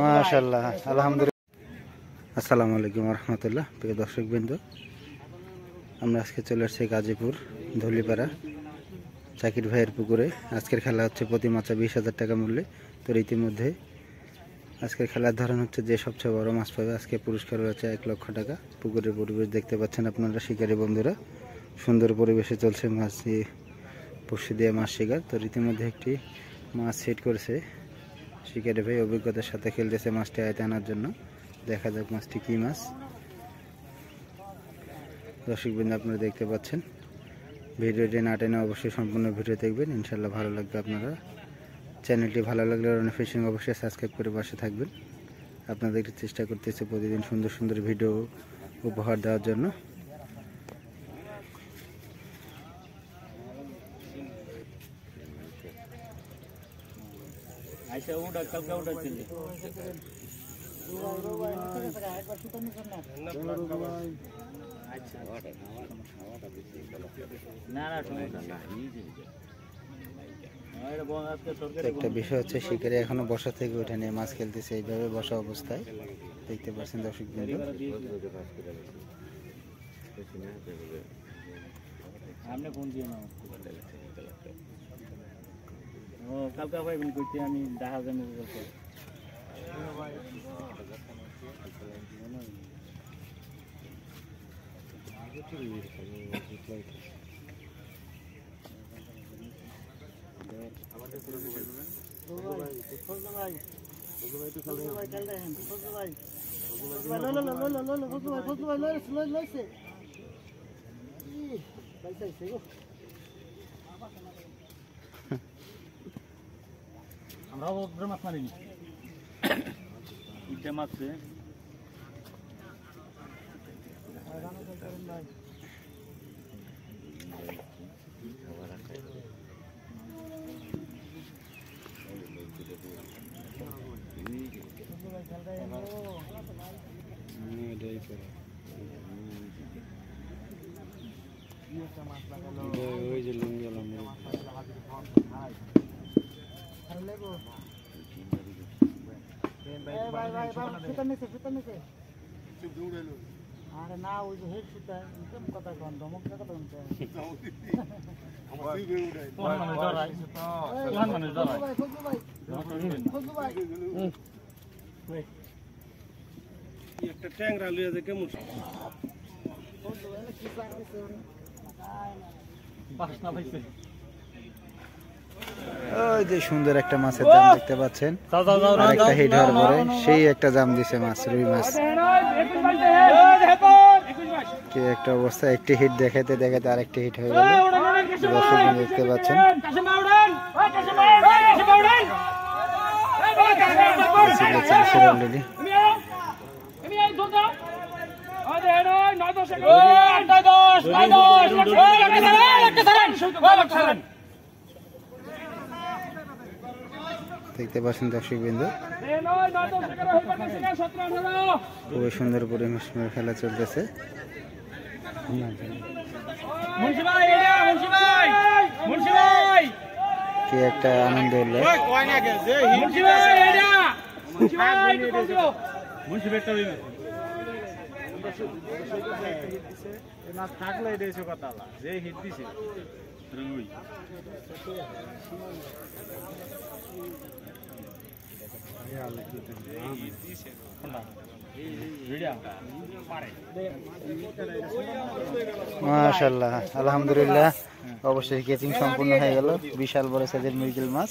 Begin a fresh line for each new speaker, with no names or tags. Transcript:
মাশাআল্লাহ, আলহামদুলিল্লাহ। আসসালামু আলাইকুম রহমতুল্লাহ। প্রিয় দর্শকবৃন্দ, আমরা আজকে চলে আসছি গাজীপুর ধুলিপাড়া জাকির ভাইয়ের পুকুরে। আজকের খেলা হচ্ছে প্রতি মাছা 20,000 টাকা মূল্যে। তো ইতিমধ্যে আজকের খেলার ধরন হচ্ছে যে সবচেয়ে বড় মাছ পাবে। আজকে পুরস্কার রয়েছে 1 লক্ষ টাকা। পুকুরের পরিবেশ দেখতে পাচ্ছেন আপনারা, শিকারী বন্ধুরা সুন্দর পরিবেশে চলছে মাছ দিয়ে, বড়শি দিয়ে মাছ শিকার। তো ইতিমধ্যে একটি মাছ সেট করেছে শিকারী ভাই, অভিজ্ঞতার সাথে খেলতেছে মাছটি আয়তে আনার জন্য। দেখা যাক মাছটি কি মাছ। দর্শকবৃন্দ, আপনারা দেখতে পাচ্ছেন। ভিডিওটি না টেনে অবশ্যই সম্পূর্ণ ভিডিও দেখবেন, ইনশাল্লাহ ভালো লাগবে। আপনারা চ্যানেলটি ভালো লাগলে রনি ফিশিং অবশ্যই সাবস্ক্রাইব করে পাশে থাকবেন। আপনাদেরকে চেষ্টা করতেছে প্রতিদিন সুন্দর সুন্দর ভিডিও উপহার দেওয়ার জন্য। একটা বিষয় হচ্ছে, শিকারি এখনো বসা থেকে উঠে নিয়ে মাছ খেলতেছে এইভাবে বসা অবস্থায়, দেখতে পাচ্ছেন দর্শকবৃন্দ।
আমি দেখা যাবো আমরা মাছ মারিনি মাছ আরে না, ওই যে হেড সুতা কথা কন ধমক কথা একটা ট্যাংরা লইয়া যে কেমন
ওই যে সুন্দর একটা মাছের জাম দেখতে পাচ্ছেন, আরেকটা হিট হওয়ার পরে সেই একটা জাম দিছে মাছ, রুই মাছ। কি একটা অবস্থা, একটি হিট দেখাতে দেখাতে আরেকটি হিট হয়ে গেল। দর্শক দেখতে পাচ্ছেন। দেখতে পাচ্ছেন দর্শকবৃন্দ, খুবই সুন্দর পরিবেশ খেলা চলতেছে। কি একটা আনন্দ উল্লাস।
থাকলে কথা যে হিট দিছে
মাশাআল্লাহ, আলহামদুলিল্লাহ। অবশ্যই কেচিং সম্পূর্ণ হয়ে গেল। বিশাল বড় সাইজের মৃগেল মাছ।